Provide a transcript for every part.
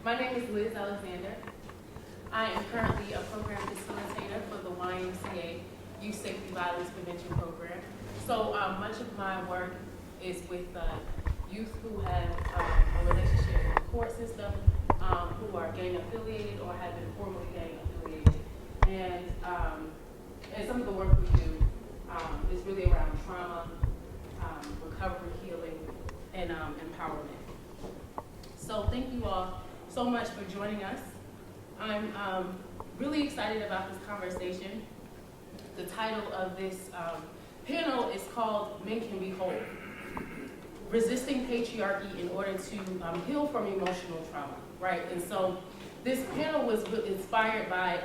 My name is Liz Alexander. I am currently a program facilitator for the YMCA Youth Safety Violence Prevention Program. So much of my work is with youth who have a relationship with the court system, who are gang affiliated or have been formally gang affiliated. And some of the work we do is really around trauma, recovery, healing, and empowerment. So thank you all so much for joining us. I'm really excited about this conversation. The title of this panel is called Men Can Be Whole, Resisting Patriarchy in Order to Heal from Emotional Trauma, right? And so this panel was inspired by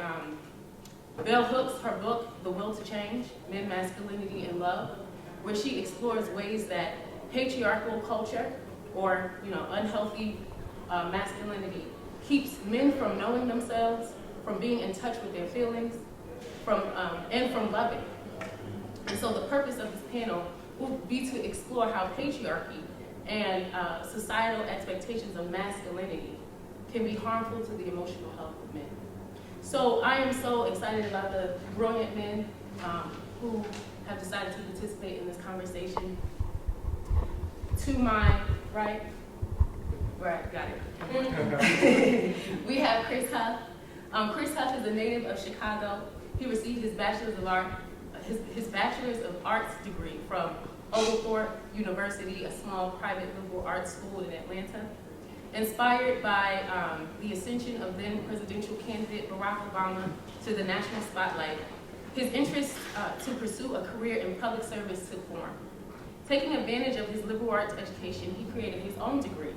Bell Hooks, her book, The Will to Change, Men, Masculinity, and Love, where she explores ways that patriarchal culture or unhealthy masculinity keeps men from knowing themselves, from being in touch with their feelings, and from loving. And so the purpose of this panel will be to explore how patriarchy and societal expectations of masculinity can be harmful to the emotional health of men. So I am so excited about the brilliant men who have decided to participate in this conversation. To my right, got it. We have Chris Huff. Chris Huff is a native of Chicago. He received his bachelor's of arts degree from Oglethorpe University, a small private liberal arts school in Atlanta. Inspired by the ascension of then presidential candidate Barack Obama to the national spotlight, his interest to pursue a career in public service took form. Taking advantage of his liberal arts education, he created his own degree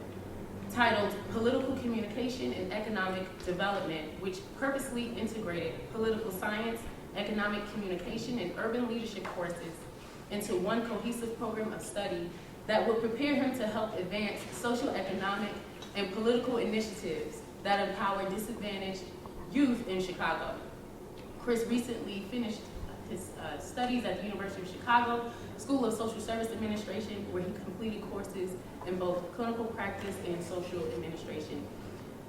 titled Political Communication and Economic Development, which purposely integrated political science, economic communication, and urban leadership courses into one cohesive program of study that would prepare him to help advance social, economic, and political initiatives that empower disadvantaged youth in Chicago. Chris recently finished his studies at the University of Chicago School of Social Service Administration, where he completed courses in both clinical practice and social administration.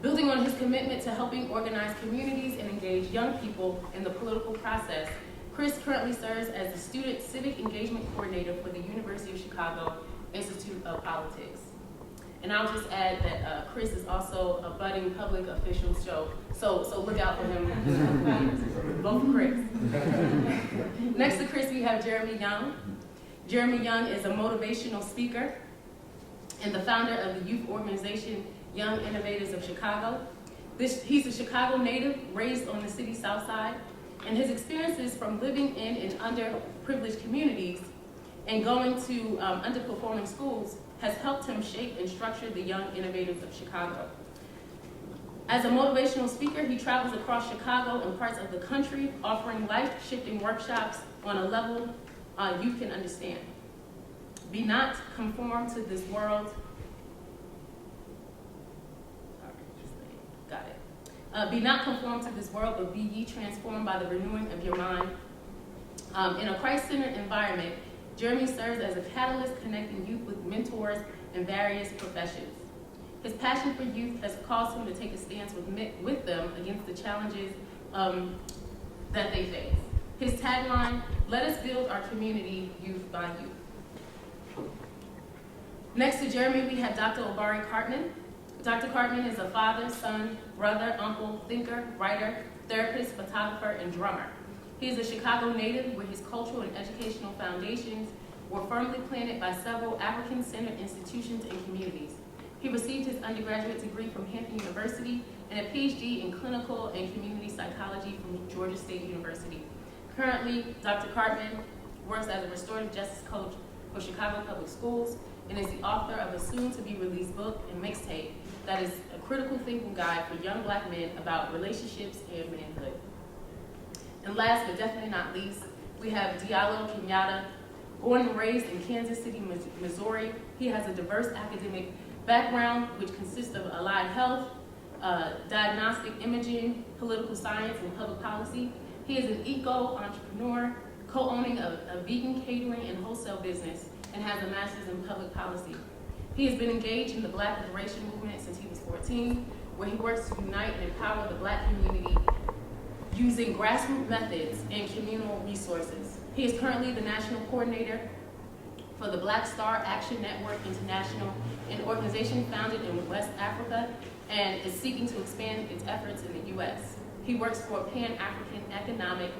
Building on his commitment to helping organize communities and engage young people in the political process, Chris currently serves as the Student Civic Engagement Coordinator for the University of Chicago Institute of Politics. And I'll just add that Chris is also a budding public official, so look out for him. Vote for Chris. Next to Chris, we have Jeremy Young. Jeremy Young is a motivational speaker and the founder of the youth organization Young Innovators of Chicago. He's a Chicago native, raised on the city's south side, and his experiences from living in and underprivileged communities and going to underperforming schools has helped him shape and structure the Young Innovators of Chicago. As a motivational speaker, he travels across Chicago and parts of the country, offering life-shifting workshops on a level you can understand. Be not conformed to this world. Be not conformed to this world, but be ye transformed by the renewing of your mind. In a Christ-centered environment, Jeremy serves as a catalyst connecting youth with mentors in various professions. His passion for youth has caused him to take a stance with them against the challenges that they face. His tagline, "Let us build our community youth by youth." Next to Jeremy, we have Dr. Obari Cartman. Dr. Cartman is a father, son, brother, uncle, thinker, writer, therapist, photographer, and drummer. He is a Chicago native where his cultural and educational foundations were firmly planted by several African-centered institutions and communities. He received his undergraduate degree from Hampton University and a PhD in clinical and community psychology from Georgia State University. Currently, Dr. Cartman works as a restorative justice coach for Chicago Public Schools and is the author of a soon-to-be-released book and mixtape that is a critical thinking guide for young Black men about relationships and manhood. And last but definitely not least, we have Diallo Kenyatta. Born and raised in Kansas City, Missouri, he has a diverse academic background which consists of allied health, diagnostic imaging, political science, and public policy. He is an eco-entrepreneur, co-owning a vegan catering and wholesale business, and has a master's in public policy. He has been engaged in the Black liberation movement since he was 14, where he works to unite and empower the Black community using grassroots methods and communal resources. He is currently the national coordinator for the Black Star Action Network International, an organization founded in West Africa and is seeking to expand its efforts in the U.S. He works for Pan-African economic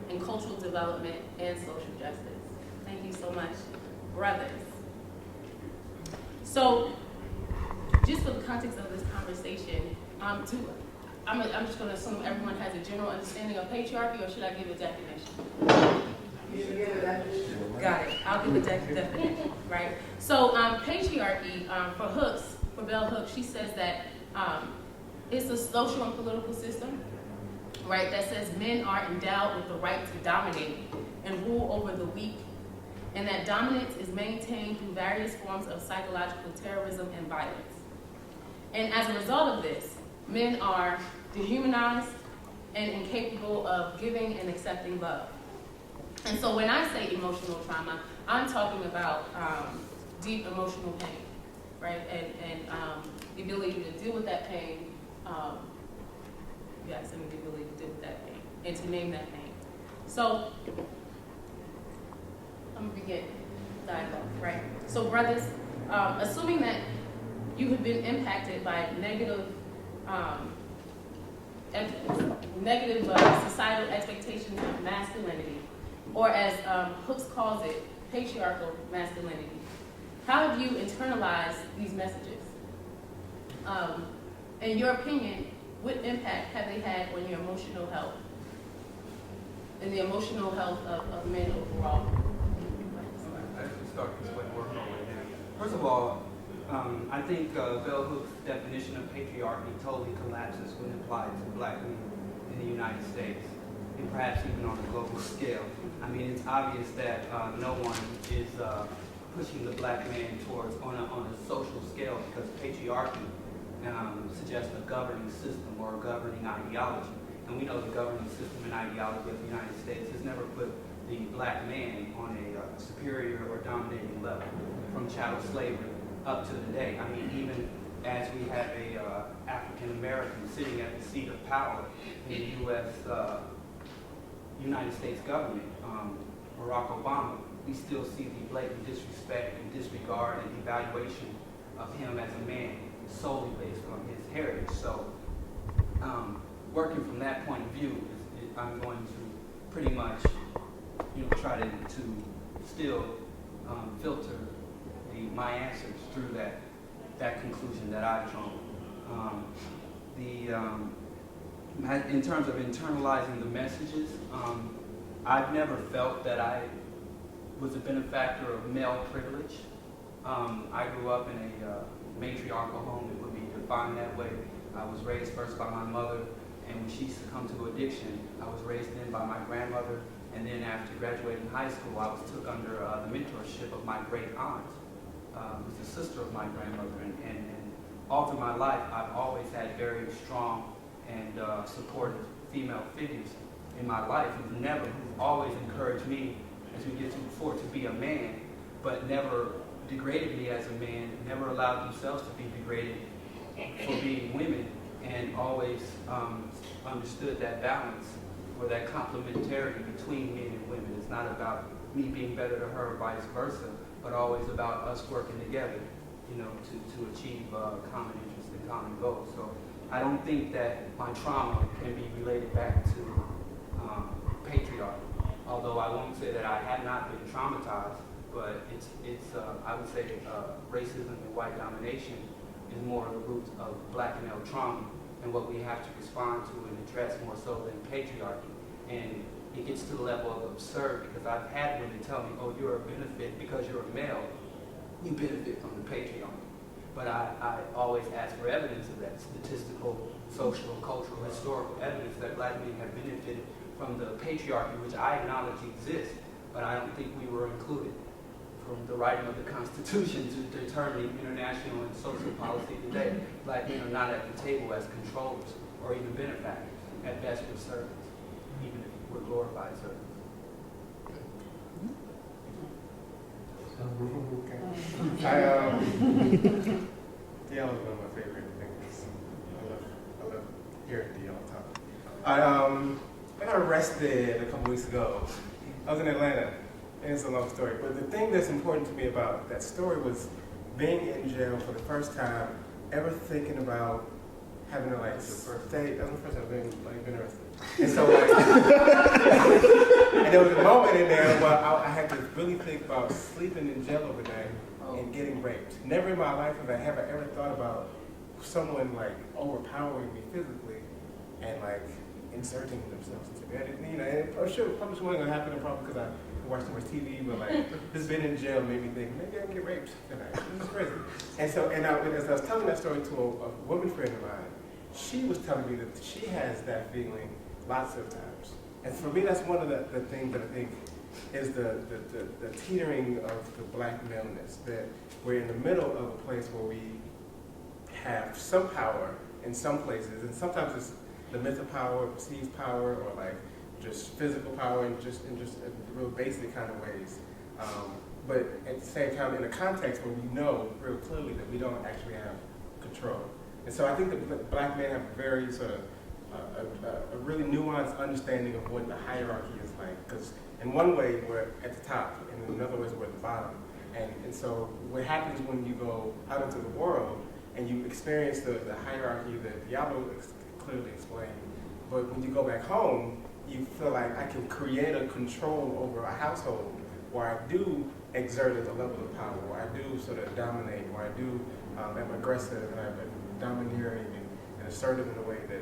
and cultural development and social justice. Thank you so much, brothers. So, just for the context of this conversation, I'm just going to assume everyone has a general understanding of patriarchy, or should I give a definition? You should give a definition. Got it. I'll give a definition, right? So, patriarchy, for Bell Hooks, she says that it's a social and political system, right, that says men are endowed with the right to dominate and rule over the weak, and that dominance is maintained through various forms of psychological terrorism and violence. And as a result of this, men are dehumanized and incapable of giving and accepting love. And so when I say emotional trauma, I'm talking about deep emotional pain, right? And the ability to deal with that pain, yes, and the ability to deal with that pain and to name that pain. So I'm gonna begin dialogue, right? So brothers, assuming that you have been impacted by negative societal expectations of masculinity, or as Hooks calls it, patriarchal masculinity, how have you internalized these messages? In your opinion, what impact have they had on your emotional health and the emotional health of men overall? I can start this way, work my way down. First of all, I think Bell Hooks' definition of patriarchy totally collapses when applied to Black men in the United States, and perhaps even on a global scale. I mean, it's obvious that no one is pushing the Black man towards on a social scale, because patriarchy suggests a governing system or a governing ideology. And we know the governing system and ideology of the United States has never put the Black man on a superior or dominating level, from chattel slavery up to today. I mean, even as we have a African American sitting at the seat of power in the U.S. United States government, Barack Obama, we still see the blatant disrespect and disregard and evaluation of him as a man solely based on his heritage. So, working from that point of view, I'm going to pretty much, try to still filter my answers through that conclusion that I've drawn. In terms of internalizing the messages, I've never felt that I was a benefactor of male privilege. I grew up in a matriarchal home, it would be defined that way. I was raised first by my mother, and when she succumbed to addiction, I was raised then by my grandmother, and then after graduating high school, I was took under the mentorship of my great aunt, who's the sister of my grandmother, and all through my life, I've always had very strong and supportive female figures in my life who've always encouraged me, as we get to before, to be a man, but never degraded me as a man, never allowed themselves to be degraded for being women, and always understood that balance or that complementarity between men and women. It's not about me being better to her or vice versa, but always about us working together, to achieve common interests and common goals. So I don't think that my trauma can be related back to patriarchy, although I won't say that I have not been traumatized, but it's I would say racism and white domination is more the root of Black male trauma, and what we have to respond to and address more so than patriarchy. And it gets to the level of absurd, because I've had women tell me, oh, you're a benefit because you're a male, you benefit from the patriarchy. But I always ask for evidence of that, statistical, social, cultural, historical evidence that Black men have benefited from the patriarchy, which I acknowledge exists, but I don't think we were included. From the writing of the Constitution to determining international and social policy today, Black men are not at the table as controllers or even benefactors. At best, we're servants, even if we're glorified servants. Yeah, was one of my favorite things. arrested a couple weeks ago. I was in Atlanta, and it's a long story. But the thing that's important to me about that story was being in jail for the first time, ever thinking about having to like stay. That was the first time I've been arrested. And so like, and there was a moment in there where I had to really think about sleeping in jail overnight and getting raped. Never in my life have I ever thought about someone like overpowering me physically and like inserting themselves into me. You know, and I'm sure it probably wasn't gonna happen, probably because I watched too much TV, but like just being in jail made me think maybe I can get raped tonight. This is crazy. And so, as I was telling that story to a woman friend of mine, she was telling me that she has that feeling lots of times. And for me, that's one of the things that I think is the teetering of the black maleness, that we're in the middle of a place where we have some power in some places, and sometimes it's the myth of power, perceived power, or like just physical power in just real basic kind of ways. But at the same time, in a context where we know real clearly that we don't actually have control. And so I think that black men have a very sort of a really nuanced understanding of what the hierarchy is like. Because in one way we're at the top, and in another ways we're at the bottom. And so what happens when you go out into the world and you experience the hierarchy that Diablo clearly explained, but when you go back home, you feel like I can create a control over a household where I do exert a level of power, where I do sort of dominate, where I do am aggressive and I'm domineering and assertive in a way that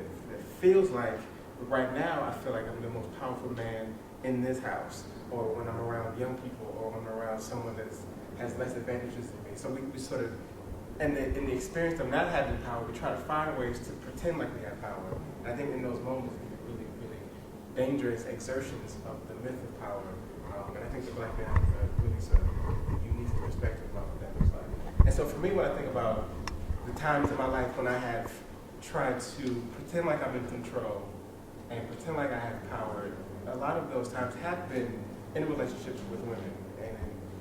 feels like, right now, I feel like I'm the most powerful man in this house, or when I'm around young people, or when I'm around someone that has less advantages than me. So we sort of, in the experience of not having power, we try to find ways to pretend like we have power. And I think in those moments, we get really, really dangerous exertions of the myth of power. And I think the black man has a really sort of unique perspective about what that looks like. And so for me, when I think about the times in my life when I have tried to pretend like I'm in control and pretend like I have power, a lot of those times have been in relationships with women, and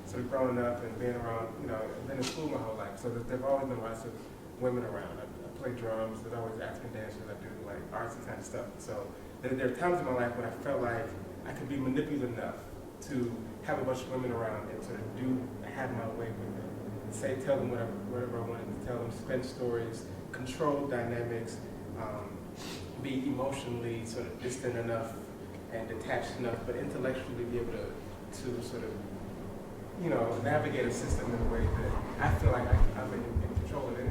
sort of growing up and being around, you know, I've been in school my whole life, so there have always been lots of women around. I play drums, there's always African dances, I do like artsy kind of stuff. So there are times in my life when I felt like I could be manipulative enough to have a bunch of women around and sort of have my way with them. Tell them whatever I wanted to tell them, spin stories, control dynamics, be emotionally sort of distant enough and detached enough, but intellectually be able to sort of, you know, navigate a system in a way that I feel like I'm in control of it.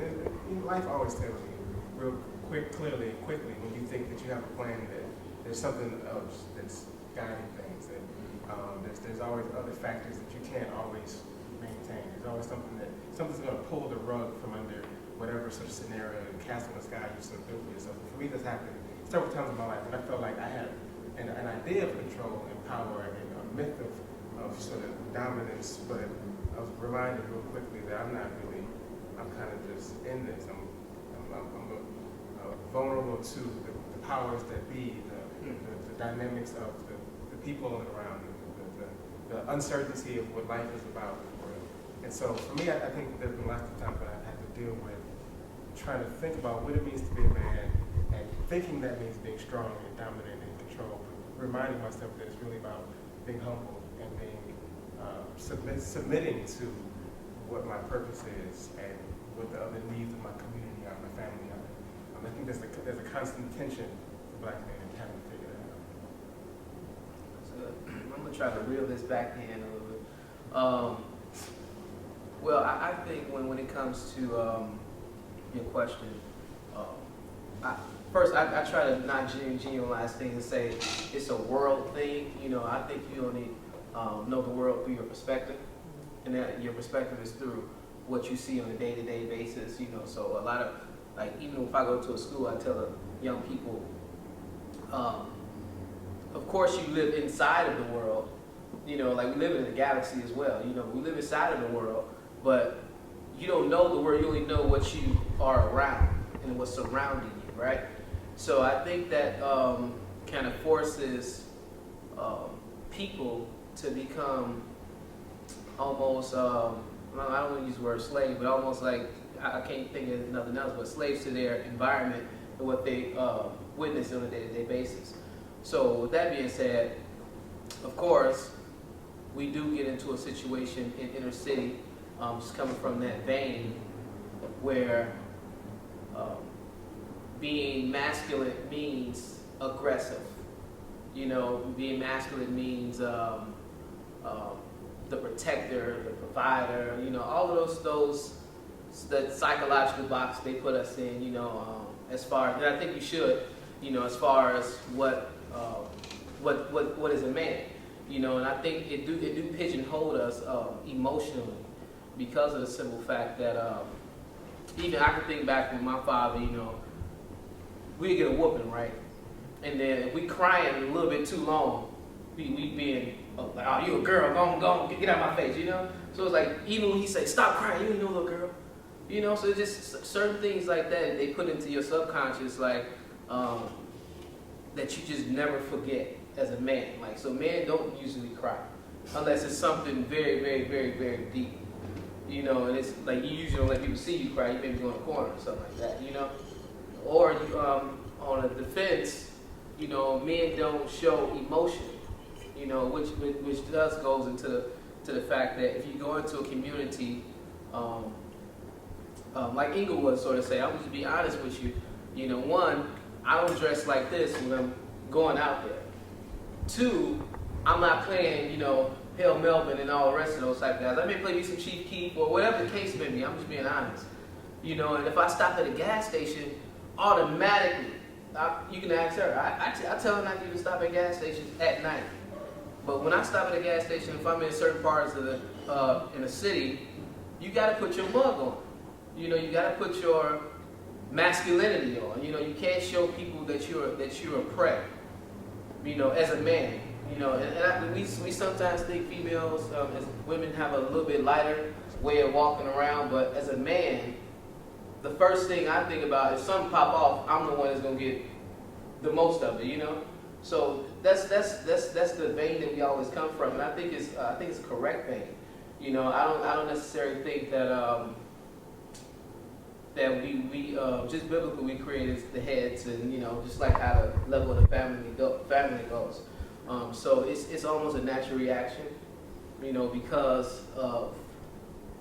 And life always tells you real quickly, when you think that you have a plan, that there's something else that's guiding things. That there's always other factors that you can't always maintain. There's always something's going to pull the rug from under whatever sort of scenario, castle in the sky you sort of built for yourself. And for me, that's happened several times in my life, and I felt like I had an idea of control and power and a myth of sort of dominance, but I was reminded real quickly that I'm kind of just in this. I'm vulnerable to the powers that be, the dynamics of the people around me, the uncertainty of what life is about. And so for me, I think there's been lots of times when I've had to deal with trying to think about what it means to be a man, and thinking that means being strong and dominant and in control, but reminding myself that it's really about being humble and being submitting to what my purpose is and what the other needs of my community are, my family are. I think there's a constant tension for black men in having to figure that out. So I'm gonna try to reel this back in a little bit. Well, I think when it comes to your question, first I try to not generalize things and say it's a world thing. You know, I think you only know the world through your perspective, and that your perspective is through what you see on a day-to-day basis. You know, so a lot of, like, even if I go to a school, I tell the young people, of course you live inside of the world. You know, like we live in a galaxy as well. You know, we live inside of the world. But you don't know the world, you only know what you are around and what's surrounding you, right? So I think that kind of forces people to become almost, I don't want to use the word slave, but almost like, I can't think of nothing else, but slaves to their environment and what they witness on a day-to-day basis. So with that being said, of course, we do get into a situation in inner city, just coming from that vein, where being masculine means aggressive. You know, being masculine means the protector, the provider. You know, all of those the psychological box they put us in. You know, as far as, and I think you should. You know, as far as what is a man. You know, and I think it do pigeonhole us emotionally because of the simple fact that even I can think back with my father. You know, we get a whooping, right? And then if we crying a little bit too long, we being like, oh, you a girl, go on, get out of my face, you know? So it's like, even when he say, stop crying, you ain't no little girl. You know, so it's just certain things like that they put into your subconscious, like, that you just never forget as a man. Like, so men don't usually cry unless it's something very, very, very, very deep. You know, and it's like, you usually don't let people see you cry, you maybe go in a corner or something like that, you know? Or you, on a defense, you know, men don't show emotion, you know, which does goes into the fact that if you go into a community, like Inglewood sort of say, I'm just be honest with you, you know, one, I don't dress like this when I'm going out there. Two, I'm not playing, you know, Hail Melvin and all the rest of those type of guys. I may play me some Chief Keef or whatever the case may be. I'm just being honest, you know. And if I stop at a gas station, automatically, you can ask her. I tell her not to even stop at gas stations at night. But when I stop at a gas station, if I'm in certain parts of in the city, you got to put your mug on. You know, you got to put your masculinity on. You know, you can't show people that you're a prey. You know, as a man. You know, and we sometimes think females, as women, have a little bit lighter way of walking around. But as a man, the first thing I think about is something pop off, I'm the one that's gonna get the most of it, you know. So that's the vein that we always come from, and I think it's a correct vein. You know, I don't necessarily think that that we just biblically we created the heads, and you know, just like how the level of the family goes. So it's almost a natural reaction, you know, because of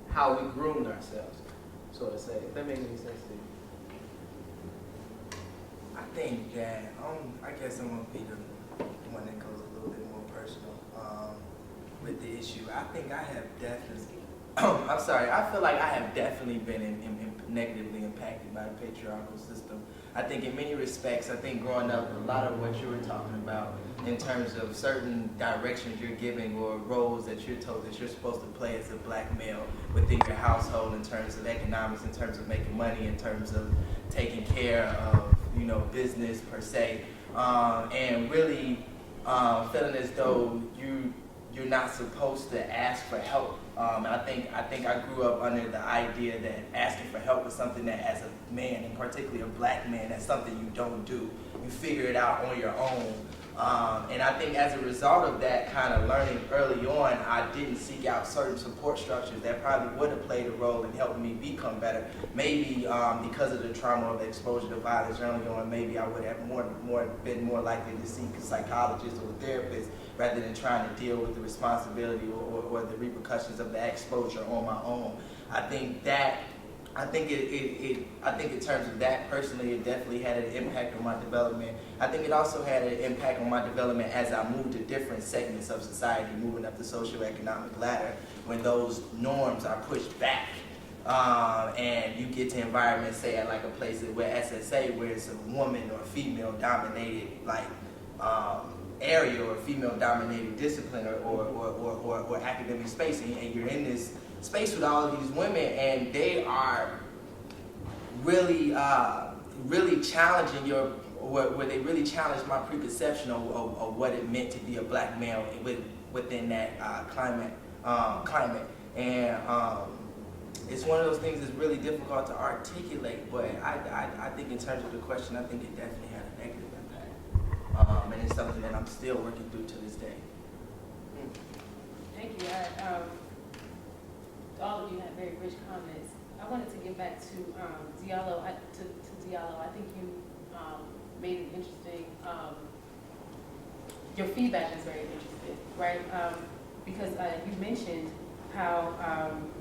how we groomed ourselves. So to say, if that makes any sense to you. I think that, I guess I'm going to be the one that goes a little bit more personal with the issue. I think I have definitely, I feel like I have definitely been negatively impacted by the patriarchal system. I think in many respects, I think growing up, a lot of what you were talking about in terms of certain directions you're giving or roles that you're told that you're supposed to play as a black male within your household in terms of economics, in terms of making money, in terms of taking care of, you know, business per se, and really feeling as though you're not supposed to ask for help. I think I grew up under the idea that asking for help was something that, as a man, and particularly a black man, that's something you don't do. You figure it out on your own. And I think as a result of that kind of learning early on, I didn't seek out certain support structures that probably would have played a role in helping me become better. Maybe because of the trauma of exposure to violence early on, maybe I would have been more likely to seek a psychologist or a therapist rather than trying to deal with the responsibility or the repercussions of that exposure on my own. I think in terms of that personally, it definitely had an impact on my development. I think it also had an impact on my development as I moved to different segments of society, moving up the socioeconomic ladder, when those norms are pushed back. And you get to environments, say at like a place where SSA, where it's a woman or female dominated area or female dominated discipline or academic space, and you're in this space with all of these women, and they are really challenging where they really challenge my preconception of what it meant to be a black male within that climate. And it's one of those things that's really difficult to articulate, but I think in terms of the question, I think it definitely had a negative impact. And it's something that I'm still working through to this day. Thank you. All of you had very rich comments. I wanted to get back to Diallo. To Diallo, I think you made an interesting your feedback is very interesting, right? Because you mentioned how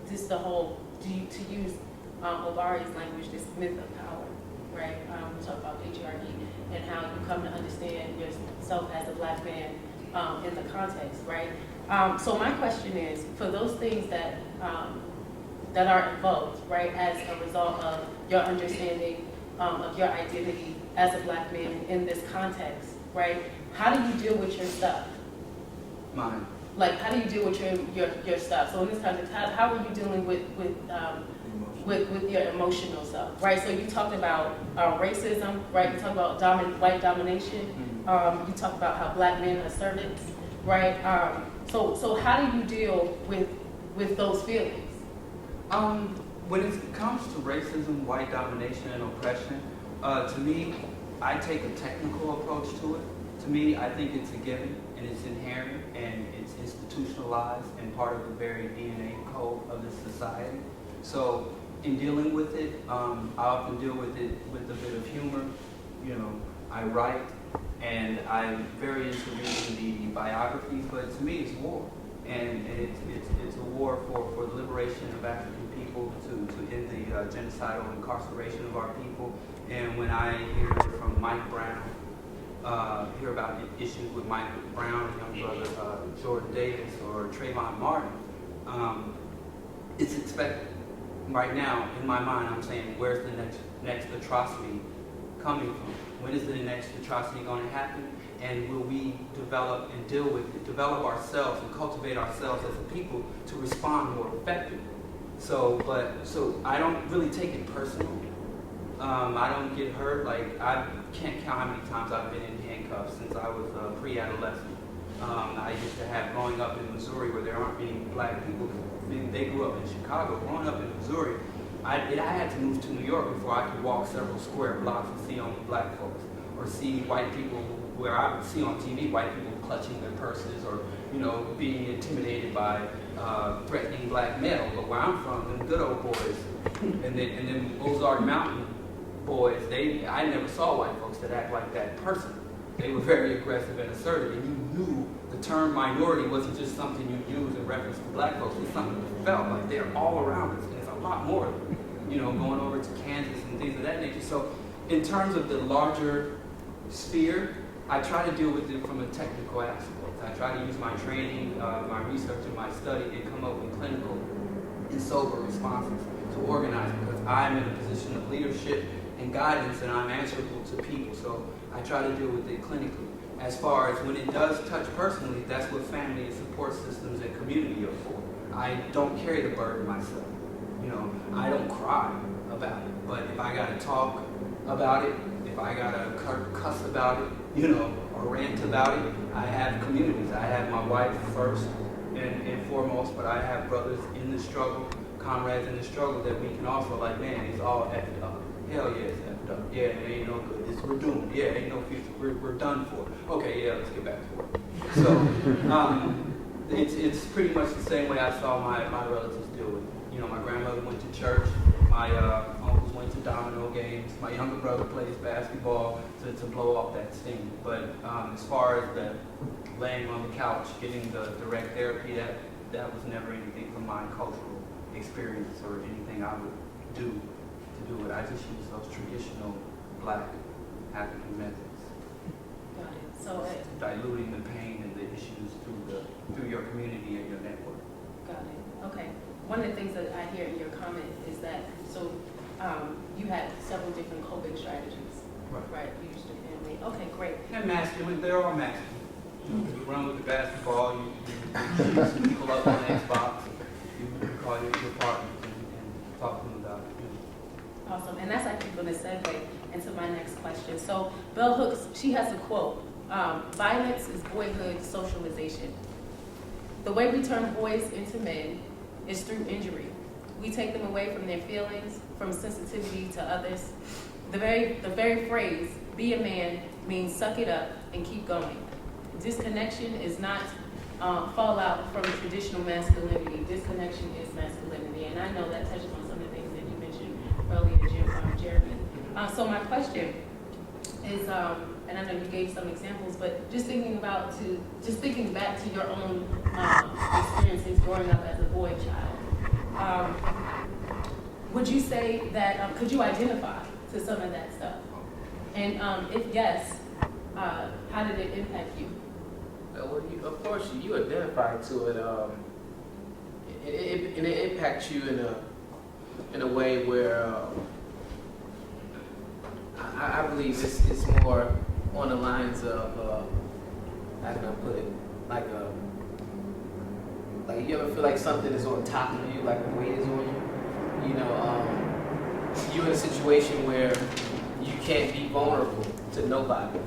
this the whole, to use Obari's language, this myth of power, right? We talk about patriarchy and how you come to understand yourself as a black man in the context, right? So my question is, for those things that that are involved, right, as a result of your understanding of your identity as a black man in this context, right? How do you deal with your stuff? Mine. Like, how do you deal with your stuff? So in this context, how are you dealing with your emotional stuff, right? So you talked about racism, right? You talked about white domination. You talked about how black men are servants, right? So how do you deal with those feelings? When it comes to racism, white domination, and oppression, to me, I take a technical approach to it. To me, I think it's a given, and it's inherent, and it's institutionalized, and part of the very DNA code of this society. So in dealing with it, I often deal with it with a bit of humor. You know, I write, and I'm very into reading the biographies, but to me it's war. And it's a war for the liberation of African people, to end the genocidal incarceration of our people. And when I hear from Mike Brown, hear about issues with Mike Brown, young brother Jordan Davis, or Trayvon Martin, it's expected. Right now, in my mind, I'm saying, where's the next atrocity coming from? When is the next atrocity going to happen? And will we develop and deal with it, develop ourselves and cultivate ourselves as a people to respond more effectively? So I don't really take it personal. I don't get hurt. Like, I can't count how many times I've been in handcuffs since I was a pre-adolescent. I used to have, growing up in Missouri, where there aren't many black people. They grew up in Chicago. Growing up in Missouri, I had to move to New York before I could walk several square blocks and see only black folks, or see white people, where I would see on TV white people clutching their purses, or being intimidated by threatening black male. But where I'm from, them good old boys, and then Ozark Mountain boys, I never saw white folks that act like that person. They were very aggressive and assertive, and you knew the term minority wasn't just something you use in reference to black folks. It's something that felt like they're all around us, and it's a lot more, going over to Kansas and things of that nature. So in terms of the larger sphere, I try to deal with it from a technical aspect. I try to use my training, my research, and my study, and come up with clinical and sober responses to organize, because I'm in a position of leadership and guidance, and I'm answerable to people. So I try to deal with it clinically. As far as when it does touch personally, that's what family and support systems and community are for. I don't carry the burden myself. I don't cry about it. But if I gotta talk about it, if I gotta cuss about it, or rant about it, I have communities. I have my wife first and foremost, but I have brothers in the struggle, comrades in the struggle, that we can also, like, man, it's all effed up. Hell yeah, it's effed up. Yeah, it ain't no good. We're doomed. Yeah, ain't no future. We're done for. Okay, yeah, let's get back to work. So it's pretty much the same way I saw my relatives deal with it. My grandmother went to church. My uncles went to domino games. My younger brother plays basketball to blow off that steam. But as far as the laying on the couch, getting the direct therapy, that was never anything from my cultural experience or anything I would do to do it. I just use those traditional black African methods. Got it. So diluting the pain and the issues through your community and your network. got it. Okay. One of the things that I hear in your comment is that you had several different coping strategies, right? You used your family. Okay, great. And masculine, they're all masculine. You run with the basketball, you shoot people up on Xbox, you call your partners and talk to them about it. Awesome. And that's actually going to segue into my next question. So Bell Hooks, she has a quote, violence is boyhood socialization. The way we turn boys into men is through injury. We take them away from their feelings, from sensitivity to others. The very phrase, be a man, means suck it up and keep going. Disconnection is not fallout from traditional masculinity. Disconnection is masculinity. And I know that touches on some of the things that you mentioned earlier, Jeremy. So my question is, and I know you gave some examples, but just thinking back to your own experiences growing up as a boy child, would you say that, could you identify to some of that stuff? And if yes, how did it impact you? Well, of course, you identify to it. It impacts you in a way where I believe it's more on the lines of how can I put it, like you ever feel like something is on top of you, like a weight is on you. You know, you're in a situation where you can't be vulnerable to nobody.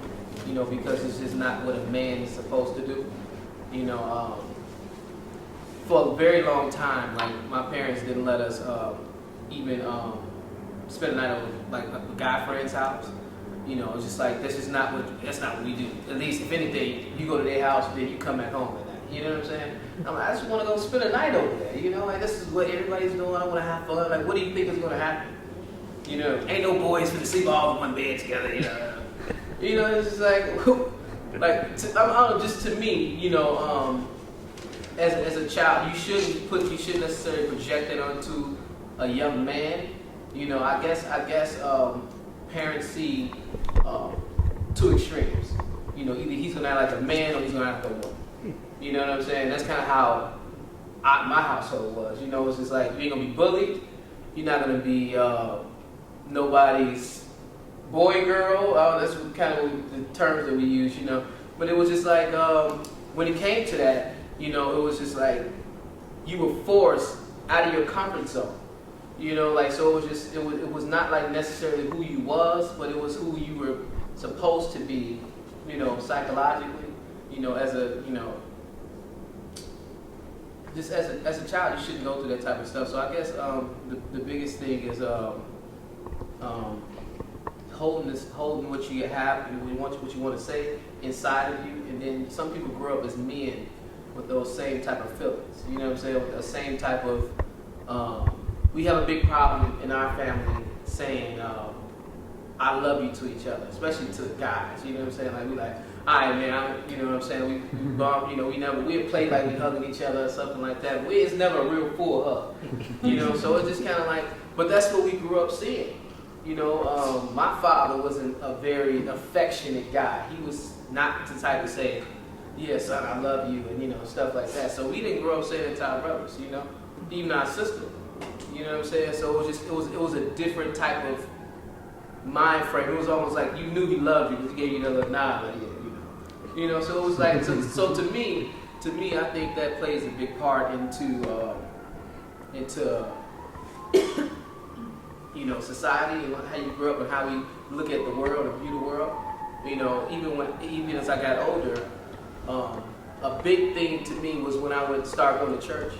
You know, because it's just not what a man is supposed to do. You know, for a very long time, like my parents didn't let us even spend the night over like a guy friend's house. You know, it's just like that's not what we do. At least if anything, you go to their house, then you come back home at night. You know what I'm saying? I'm like, I just want to go spend a night over there. You know, like this is what everybody's doing. I want to have fun. Like, what do you think is gonna happen? You know, ain't no boys finna sleep all in one bed together. You know. You know, it's just like I don't know, just to me, you know, as a child, you shouldn't necessarily project it onto a young man. You know, I guess parents see two extremes. You know, either he's gonna act like a man or he's gonna act like a woman. You know what I'm saying? That's kind of how my household was. You know, it's just like you ain't gonna be bullied. You're not gonna be nobody's boy, girl, that's kind of the terms that we use, you know. But it was just like, when it came to that, you know, it was just like, you were forced out of your comfort zone. You know, like, so it was not like necessarily who you was, but it was who you were supposed to be, you know, psychologically, you know, just as a child, you shouldn't go through that type of stuff. So I guess the biggest thing is holding what you have and what you want to say inside of you, and then some people grow up as men with those same type of feelings. You know what I'm saying? With the same type of we have a big problem in our family saying I love you to each other, especially to guys. You know what I'm saying? Like we like, all right, man. You know what I'm saying? We bump. You know, we played like we hugging each other or something like that. But it's never a real full hug. You know, so it's just kind of like. But that's what we grew up seeing. You know, my father wasn't a very affectionate guy. He was not the type to say, yeah, son, I love you, and, you know, stuff like that. So we didn't grow up saying it to our brothers, you know, even our sister. You know what I'm saying? So it was a different type of mind frame. It was almost like you knew he loved you, but he gave you another nod, like, yeah, you know. So it was like, so to me, I think that plays a big part into you know, society and how you grew up and how we look at the world and view the world. You know, even as I got older, a big thing to me was when I would start going to church.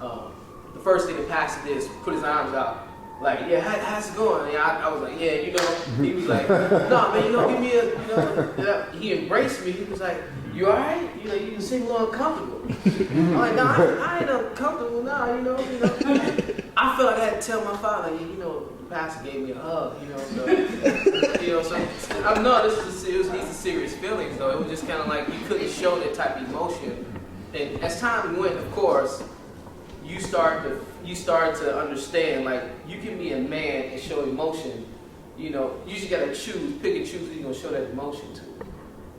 The first thing the pastor did is put his arms out, like, yeah, how's it going? And I was like, yeah, you know. He was like, no, man, you know, give me a, you know. He embraced me. He was like, you all right? You know, you seem a little uncomfortable. I'm like, no, I ain't uncomfortable now, you know. I felt like I had to tell my father, you know, the pastor gave me a hug, you know, so, you know, so, I know these are serious feelings, though. It was just kind of like you couldn't show that type of emotion. And as time went, of course, you start to understand, like, you can be a man and show emotion, you know, you just got to pick and choose who you're going to show that emotion to.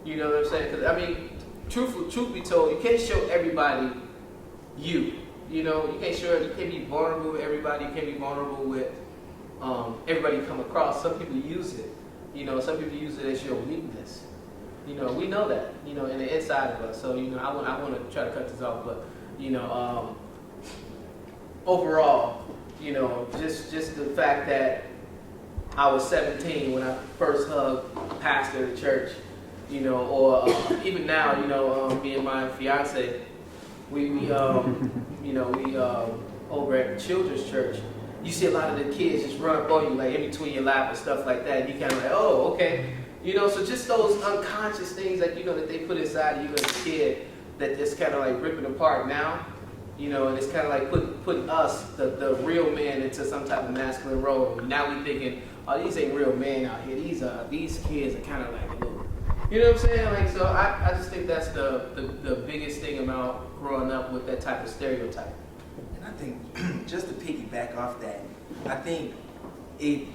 You know what I'm saying? Because, I mean, truth be told, you can't show everybody you. You know, you can't be vulnerable with everybody. You can't be vulnerable with everybody you come across. Some people use it. You know, some people use it as your weakness. You know, we know that, you know, in the inside of us. So, you know, I want to try to cut this off, but, you know, overall, you know, just the fact that I was 17 when I first hugged a pastor at the church, you know, or even now, you know, me and my fiance, we over at the children's church, you see a lot of the kids just run up on you, like in between your lap and stuff like that. And you kind of like, oh, okay. You know, so just those unconscious things that, you know, that they put inside of you as a kid that just kind of like ripping apart now, you know, and it's kind of like putting us, the real man, into some type of masculine role. And now we thinking, oh, these ain't real men out here. These kids are kind of like a little You know what I'm saying? Like, so I just think that's the biggest thing about growing up with that type of stereotype. And I think, just to piggyback off that, I think it,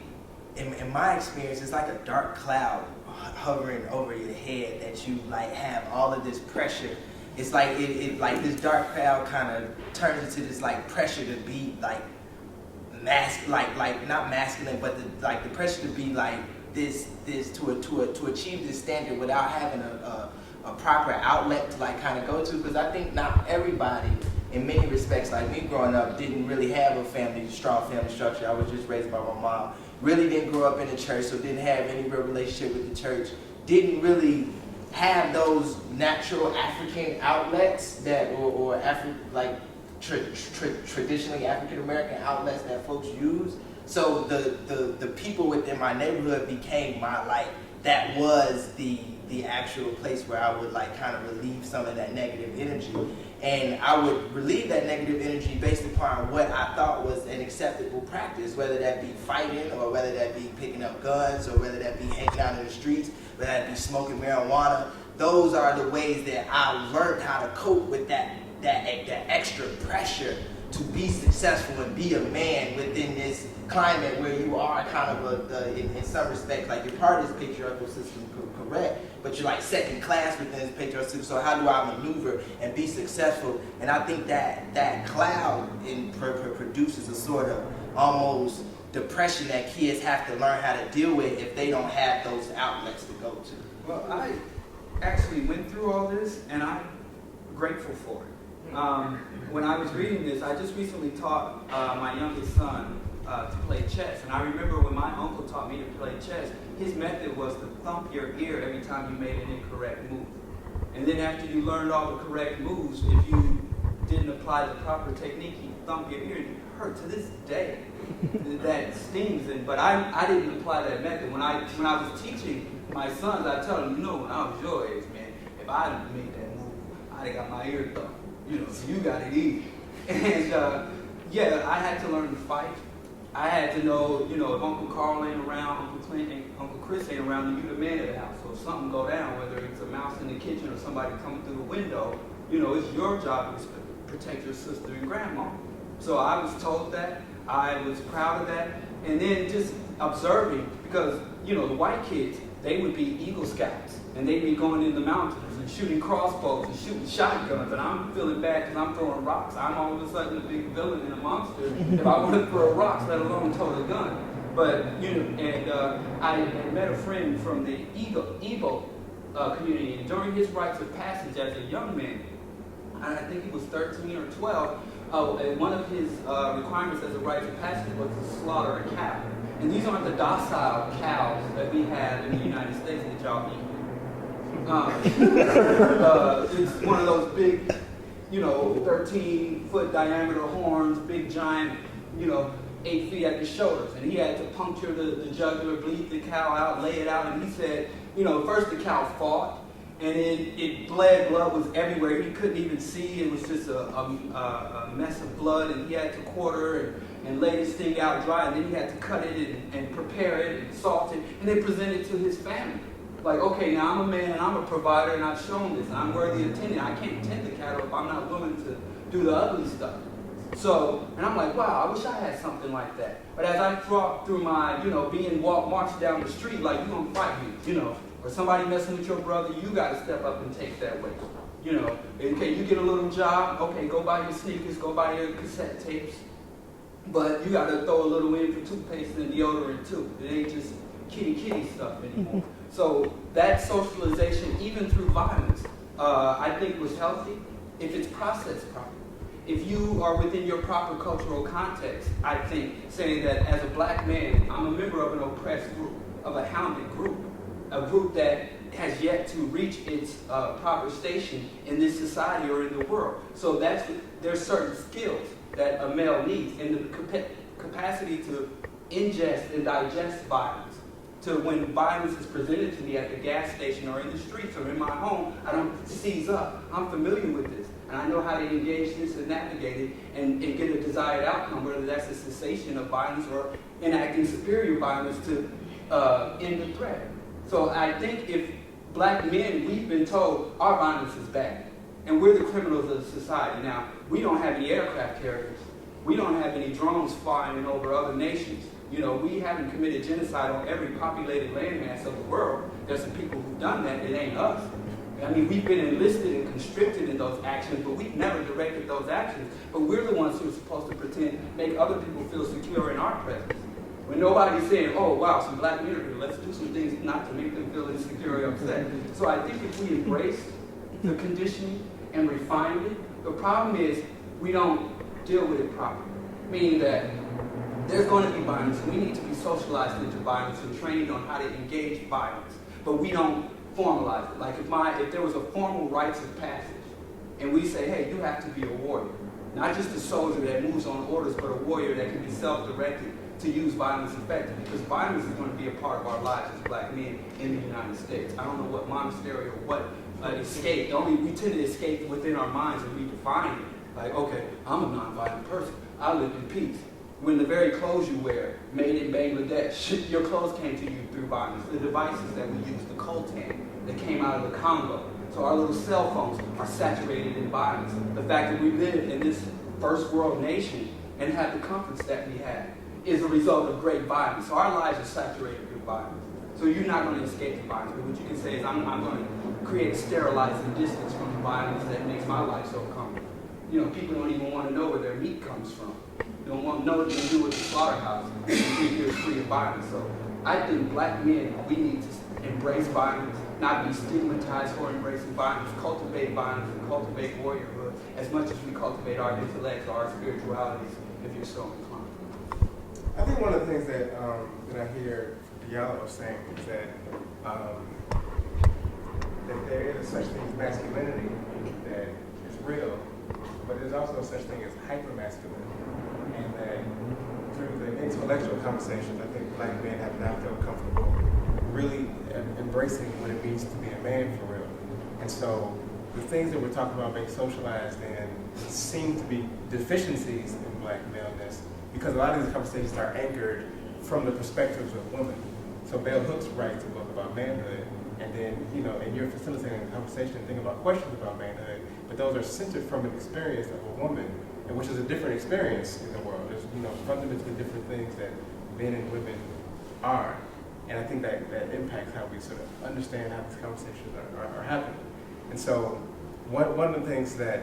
in my experience, it's like a dark cloud hovering over your head that you like have all of this pressure. It's like it like this dark cloud kind of turns into this like pressure to be like like not masculine, but the pressure to be like this to achieve this standard without having a proper outlet to like kind of go to. Because I think not everybody, in many respects, like me growing up, didn't really have a strong family structure. I was just raised by my mom. Really didn't grow up in the church, so didn't have any real relationship with the church. Didn't really have those natural African outlets that, or traditionally African American outlets that folks use. So the people within my neighborhood became my like, that was the actual place where I would like kind of relieve some of that negative energy. And I would relieve that negative energy based upon what I thought was an acceptable practice, whether that be fighting, or whether that be picking up guns, or whether that be hanging out in the streets, whether that be smoking marijuana. Those are the ways that I learned how to cope with that extra pressure to be successful and be a man within this climate where you are kind of in some respects, like you're part of this patriarchal system, correct, but you're like second class within this patriarchal system. So how do I maneuver and be successful? And I think that cloud produces a sort of almost depression that kids have to learn how to deal with if they don't have those outlets to go to. Well, I actually went through all this, and I'm grateful for it. When I was reading this, I just recently taught my youngest son to play chess. And I remember when my uncle taught me to play chess, his method was to thump your ear every time you made an incorrect move. And then after you learned all the correct moves, if you didn't apply the proper technique, he'd thump your ear and it hurt to this day. That stings. But I didn't apply that method. When I was teaching my sons, I tell them, when I was your age, man, if I hadn't made that move, I'd have got my ear thumped. So you got it easy. And I had to learn to fight. I had to know, if Uncle Carl ain't around, Uncle Clint Uncle Chris ain't around, then you the man of the house. So if something go down, whether it's a mouse in the kitchen or somebody coming through the window, it's your job to protect your sister and grandma. So I was told that. I was proud of that. And then just observing, because, the white kids, they would be Eagle Scouts. And they'd be going in the mountains and shooting crossbows and shooting shotguns. And I'm feeling bad because I'm throwing rocks. I'm all of a sudden a big villain and a monster if I want to throw rocks, let alone tote a gun. But, I had met a friend from the Igbo community. And during his rites of passage as a young man, I think he was 13 or 12, and one of his requirements as a rite of passage was to slaughter a cow. And these aren't the docile cows that we have in the United States that y'all eat. It's one of those big, 13-foot diameter horns, big giant, 8 feet at the shoulders. And he had to puncture the jugular, bleed the cow out, lay it out. And he said, first the cow fought, and it bled, blood was everywhere. He couldn't even see. It was just a mess of blood, and he had to quarter and lay this thing out dry, and then he had to cut it and prepare it and salt it, and then present it to his family. Like, okay, now I'm a man and I'm a provider and I've shown this and I'm worthy of tending. I can't tend the cattle if I'm not willing to do the ugly stuff. So, and I'm like, wow, I wish I had something like that. But as I walk through my, being marched down the street, like, you're going to fight me, or somebody messing with your brother, you got to step up and take that way. Okay, you get a little job, okay, go buy your sneakers, go buy your cassette tapes. But you got to throw a little in for toothpaste and deodorant too. It ain't just kitty stuff anymore. So that socialization, even through violence, I think was healthy if it's processed properly. If you are within your proper cultural context, I think saying that as a black man, I'm a member of an oppressed group, of a hounded group, a group that has yet to reach its proper station in this society or in the world. So there's certain skills that a male needs, and the capacity to ingest and digest violence. To when violence is presented to me at the gas station or in the streets or in my home, I don't seize up. I'm familiar with this, and I know how to engage this and navigate it and get a desired outcome, whether that's a cessation of violence or enacting superior violence to end the threat. So I think if black men, we've been told our violence is bad. And we're the criminals of society. Now, we don't have any aircraft carriers. We don't have any drones flying over other nations. You know, we haven't committed genocide on every populated landmass of the world. There's some people who've done that. It ain't us. I mean, we've been enlisted and constricted in those actions, but we've never directed those actions. But we're the ones who are supposed to pretend, make other people feel secure in our presence. When nobody's saying, oh, wow, some black men are here, let's do some things not to make them feel insecure or upset. So I think if we embrace the conditioning and refine it, the problem is we don't deal with it properly. Meaning that there's going to be violence, and we need to be socialized into violence and trained on how to engage violence. But we don't formalize it. Like if there was a formal rites of passage, and we say, hey, you have to be a warrior. Not just a soldier that moves on orders, but a warrior that can be self-directed to use violence effectively. Because violence is going to be a part of our lives as black men in the United States. I don't know what monastery or what escape. We tend to escape within our minds and we define it. Like, okay, I'm a nonviolent person. I live in peace. When the very clothes you wear, made in Bangladesh, your clothes came to you through violence. The devices that we use, the coltan that came out of the Congo. So our little cell phones are saturated in violence. The fact that we live in this first world nation and have the comforts that we have is a result of great violence. So our lives are saturated with violence. So you're not going to escape the violence. But what you can say is, I'm going to create a sterilizing distance from the violence that makes my life so comfortable. You know, people don't even want to know where their meat comes from. They don't want to know what to do with the slaughterhouse. You're free of violence. So I think black men, we need to embrace violence, not be stigmatized for embracing violence, cultivate violence and cultivate warriorhood as much as we cultivate our intellect or our spiritualities, if you're so inclined. I think one of the things that I hear Diallo saying is that there is such thing as masculinity that is real, but there's also such thing as hypermasculinity. And that through the intellectual conversations, I think black men have now felt comfortable really embracing what it means to be a man for real. And so the things that we're talking about being socialized in seem to be deficiencies in black maleness, because a lot of these conversations are anchored from the perspectives of women. So Bell Hooks writes a book about manhood, and then, you know, and you're facilitating a conversation and thinking about questions about manhood, but those are centered from an experience of a woman, and which is a different experience in the world. There's, you know, fundamentally different things that men and women are. And I think that impacts how we sort of understand how these conversations are happening. And so one of the things that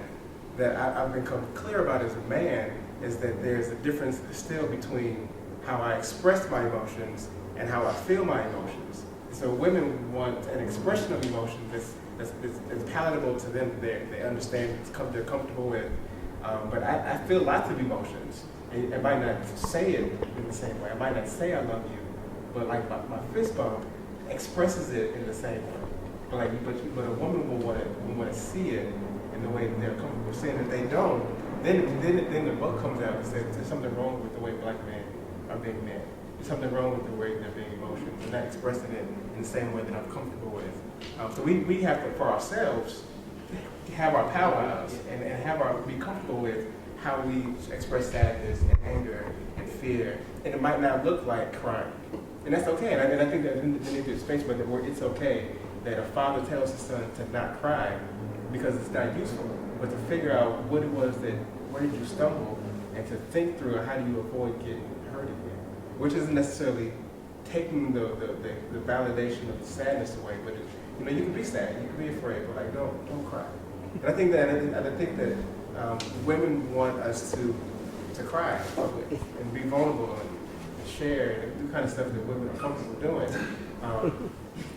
I've become clear about as a man is that there's a difference still between how I express my emotions and how I feel my emotions. So women want an expression of emotions that's palatable to them, they understand, they're comfortable with. But I feel lots of emotions. I might not say it in the same way. I might not say I love you, but like my fist bump expresses it in the same way. But a woman will want to see it in the way that they're comfortable saying. If they don't, then the book comes out and says there's something wrong with the way black men are being men. There's something wrong with the way they're being emotional. They're not expressing it in the same way that I'm comfortable with. So we have to, for ourselves, have our powwows and be comfortable with how we express sadness and anger and fear. And it might not look like crying. And that's okay. And I think that in the space where it's okay that a father tells his son to not cry because it's not useful, but to figure out what it was where did you stumble, and to think through how do you avoid getting hurt again, which isn't necessarily taking the validation of the sadness away, but you know, you can be sad, you can be afraid, but like don't cry. And I think that women want us to cry in public and be vulnerable and share and do kind of stuff that women are comfortable doing.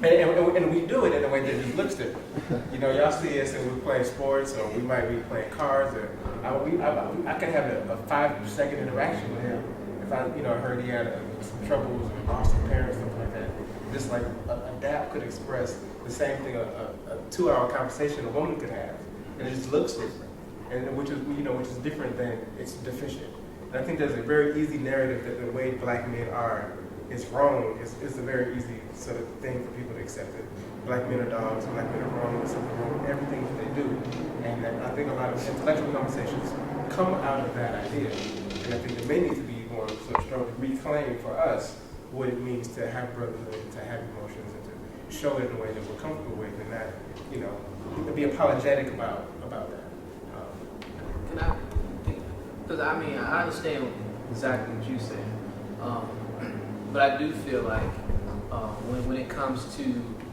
And we do it in a way that just looks different. You know, y'all see us and we're playing sports, or we might be playing cards, or I can have a 5-second interaction with him if I heard he had some troubles or lost a parent or something like that. Just like a dap could express the same thing a 2-hour conversation a woman could have, and it just looks different, and which is different than it's deficient. And I think there's a very easy narrative that the way black men are is wrong. It's a very easy sort of thing for people to accept it. Black men are dogs, black men are wrong, there's something wrong with everything that they do. And I think a lot of intellectual conversations come out of that idea. And I think that may need to be more sort of strong to reclaim for us what it means to have brotherhood, and to have emotions, and show it in a way that we're comfortable with, and not, you know, be apologetic about that. Can I? Because I mean, I understand exactly what you're saying, but I do feel like when it comes to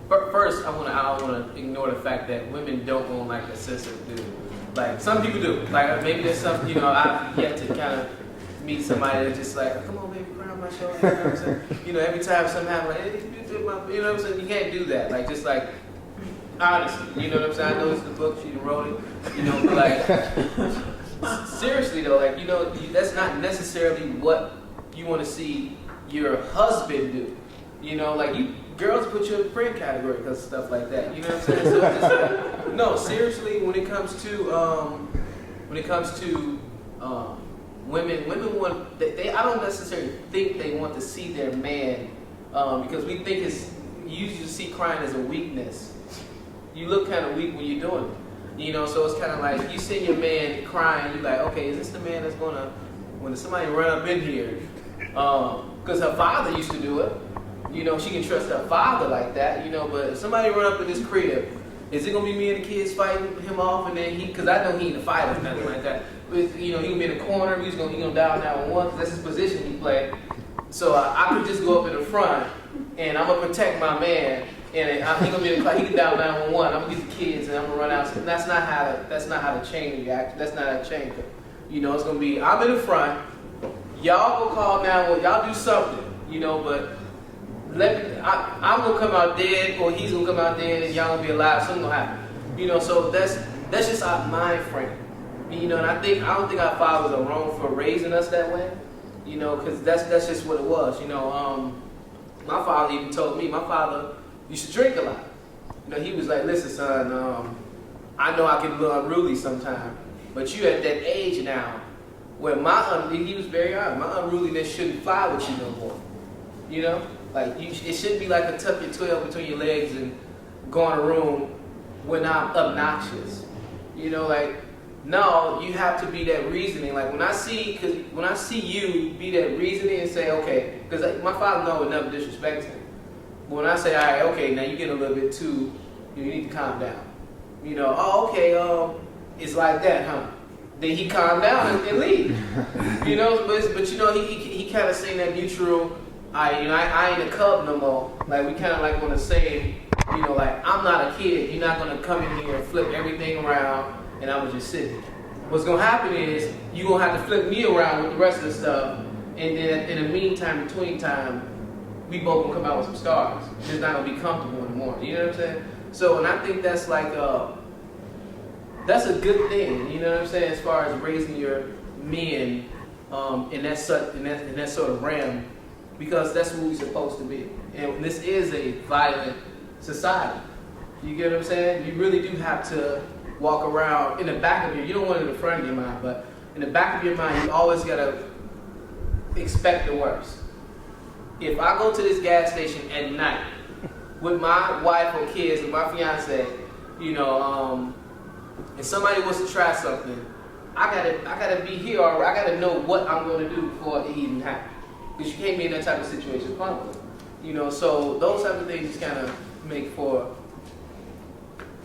first, I don't want to ignore the fact that women don't want like a sensitive dude. Like some people do. Like maybe there's some, you know, I've yet to kind of meet somebody that's just like, come on, baby, cry on my shoulder. You know what I'm saying? You know, every time something happens, like, hey, you know what I'm saying? You can't do that. Like just like. Honestly, you know what I'm saying? I know it's the book, she wrote it, you know, but like, seriously though, like, you know, that's not necessarily what you want to see your husband do. You know, like, girls put you in the friend category because of stuff like that, you know what I'm saying? So it's like, no, seriously, when it comes to women want, I don't necessarily think they want to see their man, because we think you usually see crying as a weakness. You look kind of weak when you're doing it, you know. So it's kind of like you see your man crying. You're like, okay, is this the man that's gonna, when somebody run up in here, because her father used to do it. You know, she can trust her father like that. You know, but if somebody run up in this crib, is it gonna be me and the kids fighting him off, and then because I know he ain't a fighter or nothing like that. But, you know, he gonna be in the corner. He gonna dial 911 because that's his position he play. So I could just go up in the front, and I'm gonna protect my man. And he gonna be in the car. He can dial 911. I'm gonna get the kids, and I'm gonna run out. So that's not how the chain reacts. That's not how the chain goes. You know, it's gonna be I'm in the front. Y'all go call 911. Y'all do something. You know, but I'm gonna come out dead, or he's gonna come out dead, and y'all gonna be alive. Something gonna happen. You know, so that's just our mind frame. You know, and I don't think our fathers are wrong for raising us that way. You know, because that's just what it was. You know, my father even told me. My father used to drink a lot. You know, he was like, listen, son, I know I get a little unruly sometimes, but you at that age now where he was very honest, my unruliness shouldn't fly with you no more. You know? Like, it shouldn't be like a tuck your 12 between your legs and go in a room when I'm obnoxious. You know, like, no, you have to be that reasoning. Like, when I see you be that reasoning and say, okay, because like, my father would never disrespect him. But when I say, all right, okay, now you get a little bit too, you need to calm down. You know, oh, okay, it's like that, huh? Then he calm down and leave. You know, but you know, he kind of saying that neutral, I ain't a cub no more. Like, we kind of like want to say, you know, like, I'm not a kid. You're not going to come in here and flip everything around and I'm just sitting. What's going to happen is you're going to have to flip me around with the rest of the stuff, and then in the meantime, between time, we both gonna come out with some scars. It's just not gonna be comfortable in the morning. You know what I'm saying? So, and I think that's like that's a good thing. You know what I'm saying? As far as raising your men in that sort of realm, because that's what we're supposed to be. And this is a violent society. You get what I'm saying? You really do have to walk around in the back of you don't want it in the front of your mind, but in the back of your mind, you always gotta expect the worst. If I go to this gas station at night with my wife or kids and my fiance, you know, and somebody wants to try something, I gotta be here, or I gotta know what I'm gonna do before it even happens. Because you can't be in that type of situation public. You know, so those type of things kind of make for.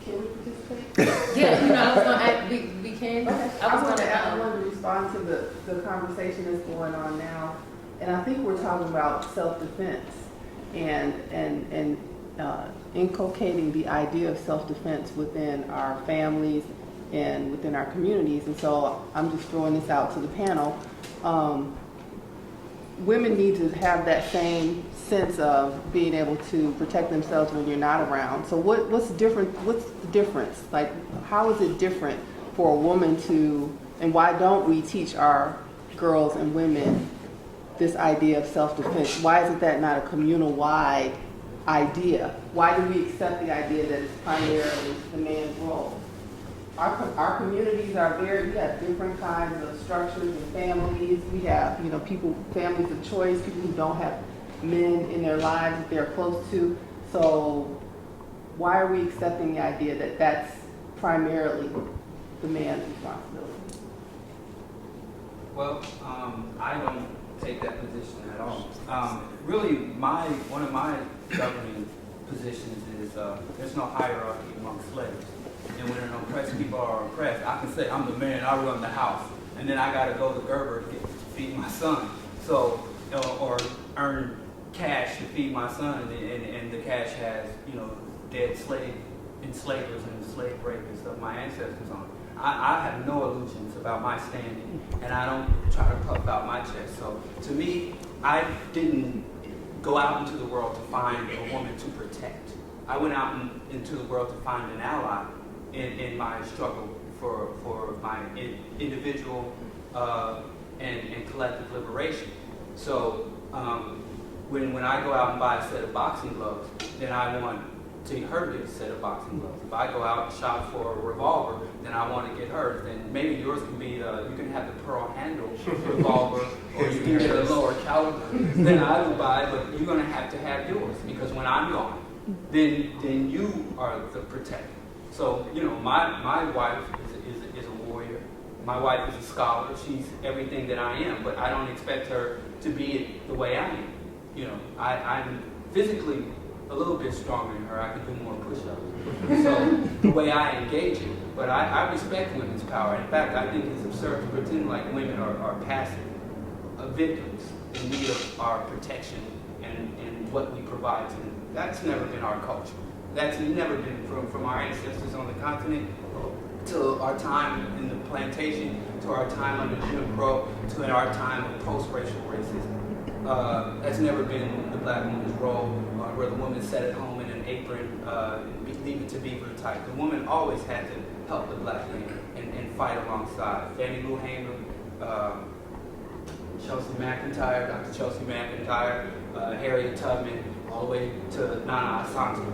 Can we participate? Yeah, you know, I was gonna ask, we can. Okay. I was want gonna to respond to the conversation that's going on now, and I think we're talking about self-defense and inculcating the idea of self-defense within our families and within our communities. And so I'm just throwing this out to the panel. Women need to have that same sense of being able to protect themselves when you're not around. So what's different? What's the difference? Like, how is it different for a woman to, and why don't we teach our girls and women this idea of self-defense? Why isn't that not a communal-wide idea? Why do we accept the idea that it's primarily the man's role? Our communities are we have different kinds of structures and families. We have, you know, families of choice, people who don't have men in their lives that they're close to. So why are we accepting the idea that that's primarily the man's responsibility? Well, I don't take that position at all. Really, one of my governing positions is there's no hierarchy among slaves. And when an oppressed people are oppressed, I can say, I'm the man, I run the house. And then I got to go to Gerber to feed my son. So, or earn cash to feed my son, and the cash has, dead enslavers and slave rapists of my ancestors on it. I have no illusions about my standing, and I don't try to puff out my chest. So to me, I didn't go out into the world to find a woman to protect. I went out into the world to find an ally in my struggle for my individual and collective liberation. So when I go out and buy a set of boxing gloves, then I want to her to get a set of boxing gloves. If I go out and shop for a revolver, then I want to get hers. Then maybe yours can be, you can have the pearl handle revolver, or you can get a lower caliber. Then I will buy, but you're going to have yours, because when I'm gone, then you are the protector. So, my wife is a warrior. My wife is a scholar. She's everything that I am, but I don't expect her to be the way I am. I'm physically a little bit stronger than her. I can do more push-ups. So the way I engage it, but I respect women's power. In fact, I think it's absurd to pretend like women are passive, victims in need of our protection and what we provide to them. That's never been our culture. That's never been from our ancestors on the continent to our time in the plantation, to our time under Jim Crow, to our time of post-racial racism. That's never been the black woman's role, where the woman sat at home in an apron, leave it to Beaver type. The woman always had to help the black man and fight alongside. Fannie Lou Hamer, Chelsea McIntyre, Dr. Chelsea McIntyre, Harriet Tubman, all the way to Nana Asante.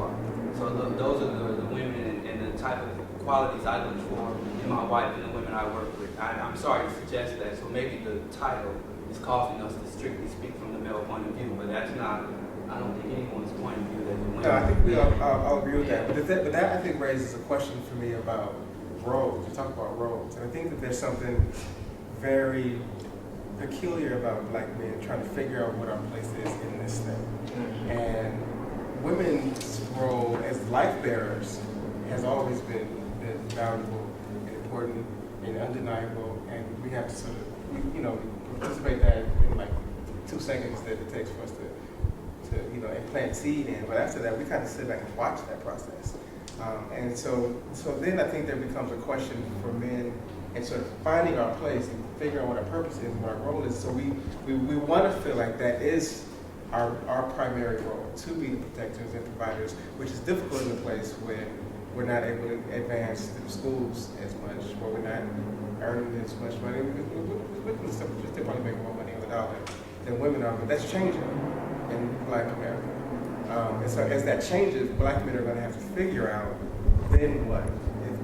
So those are the women and the type of qualities I look for in my wife and the women I work with. I'm sorry to suggest that, so maybe the title is causing us to strictly speak from the male point of view, but that's not, I don't think anyone's point of view that the women. No, I think we all agree with that. But that I think raises a question for me about roles. You talk about roles, and I think that there's something very peculiar about black men trying to figure out what our place is in this thing. And women's role as life bearers has always been valuable and important and undeniable, and we have to sort of, participate that in like 2 seconds that it takes for us to plant seed in. But after that, we kind of sit back and watch that process. And so then I think there becomes a question for men and sort of finding our place and figuring out what our purpose is and what our role is. So we want to feel like that is our primary role, to be the protectors and providers, which is difficult in a place where we're not able to advance through schools as much, where we're not earning as much money. We still probably make more money on the dollar than women are, but that's changing in Black America. And so as that changes, Black men are going to have to figure out then what. If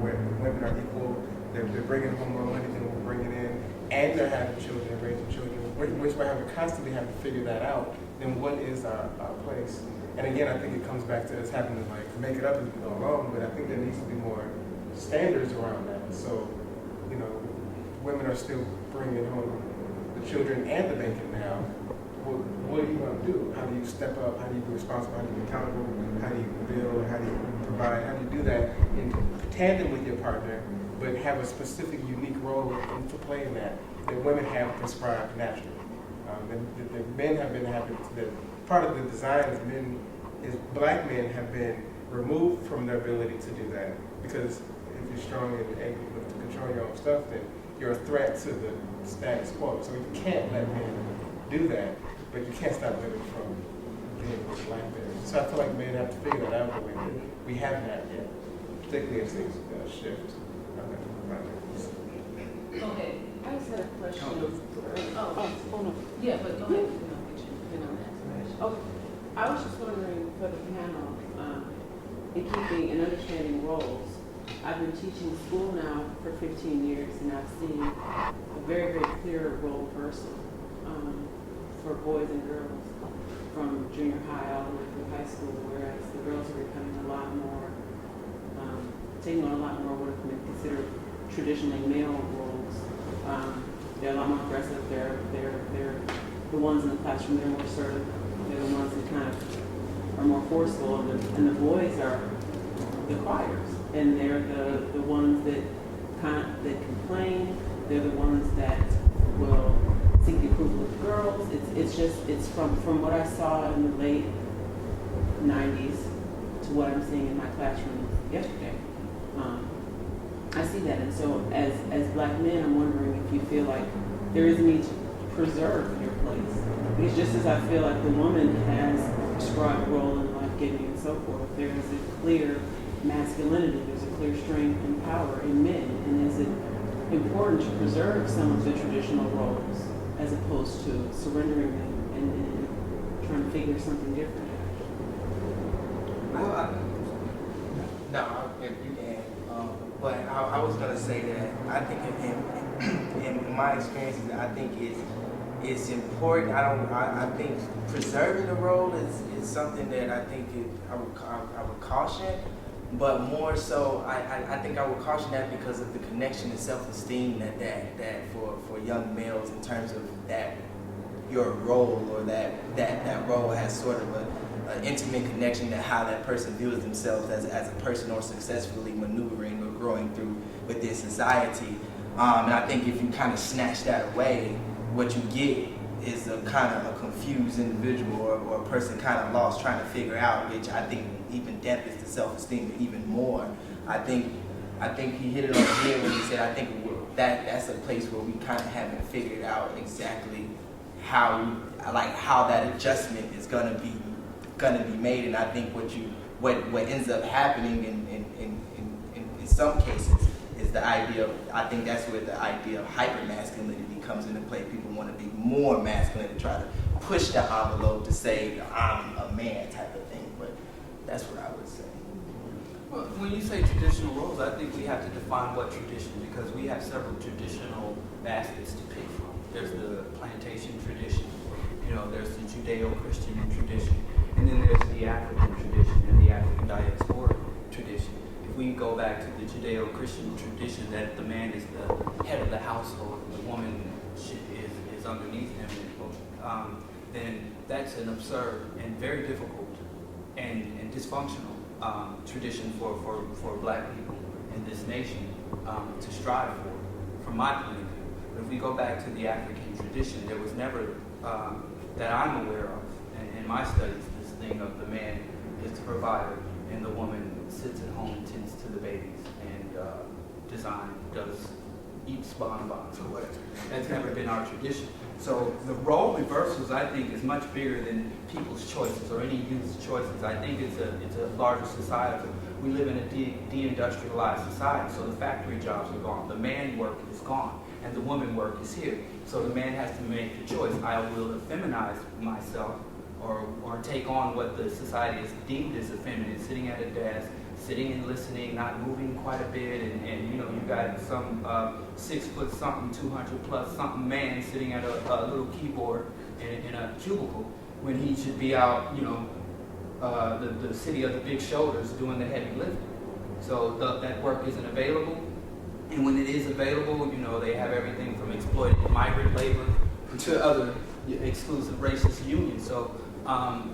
where women are equal, they're bringing home more money than we're bringing in, and they're having children and raising children, which we have to constantly have to figure that out. Then what is our place? And again, I think it comes back to us having to make it up as we go along, but I think there needs to be more standards around that. So, women are still bringing home the children and the bacon now. Well, what are you going to do? How do you step up? How do you be responsible? How do you be accountable? How do you build? How do you provide? How do you do that in tandem with your partner, but have a specific, unique role to play in that women have prescribed naturally? The men have been having, part of the design is Black men have been removed from their ability to do that, because if you're strong and able to control your own stuff, then you're a threat to the status quo. So you can't let men do that, but you can't stop women from being Black men. So I feel like men have to figure that out, but we haven't had yet, particularly as things shift. Okay. I just had a question. Yeah, but go ahead. Oh, I was just wondering for the panel, in keeping and understanding roles, I've been teaching school now for 15 years, and I've seen a very, very clear role reversal for boys and girls from junior high all the way through high school, whereas the girls are becoming a lot more, taking on a lot more what are considered traditionally male roles. They're a lot more aggressive. They're the ones in the classroom. They're more assertive. They're the ones that kind of are more forceful, and the boys are the criers, and they're the ones that that complain. They're the ones that will seek the approval of the girls. It's from what I saw in the late 90s to what I'm seeing in my classroom yesterday. I see that, and so as black men, I'm wondering if you feel like there is a need to preserve your place. Because just as I feel like the woman has a prescribed role in life giving and so forth, there is a clear masculinity, there's a clear strength and power in men, and is it important to preserve some of the traditional roles as opposed to surrendering them and trying to figure something different out? You can. But I was gonna say that I think in my experiences, I think it's important. I think preserving the role is something that I think I would caution. But more so, I think I would caution that because of the connection and self-esteem that for young males in terms of that your role, or that role has sort of an intimate connection to how that person views themselves as a person, or successfully maneuvering or growing through within society. And I think if you kind of snatch that away, what you get is a kind of a confused individual, or a person kind of lost trying to figure out, which I think even dampens the self-esteem even more. I think he hit it on the head when he said, I think that's a place where we kind of haven't figured out exactly how that adjustment is gonna be made. And I think what ends up happening in some cases is the idea of, I think that's where the idea of hyper-masculinity comes into play. People want to be more masculine to try to push the envelope to say, I'm a man type of thing. But that's what I would say. Well, when you say traditional roles, I think we have to define what tradition, because we have several traditional baskets to pick from. There's the plantation tradition, there's the Judeo-Christian tradition, and then there's the African tradition and the African diaspora tradition. If we go back to the Judeo-Christian tradition that the man is the head of the household, the woman is underneath him, then that's an absurd and very difficult and dysfunctional tradition for black people in this nation to strive for, from my point of view. But if we go back to the African tradition, there was never, that I'm aware of, in my studies, this thing of the man is the provider and the woman sits at home and tends to the babies and eats bonbons or whatever. That's never been our tradition. So the role reversals, I think, is much bigger than people's choices or any youth's choices. I think it's a larger society. We live in a deindustrialized society, so the factory jobs are gone. The man work is gone, and the woman work is here. So the man has to make the choice. I will effeminize myself or take on what the society has deemed as effeminate, sitting at a desk, sitting and listening, not moving quite a bit, and you got some 6 foot something, 200 plus something man sitting at a little keyboard in a cubicle when he should be out, the city of the big shoulders doing the heavy lifting. So that work isn't available, and when it is available, they have everything from exploited migrant labor to other exclusive racist unions. So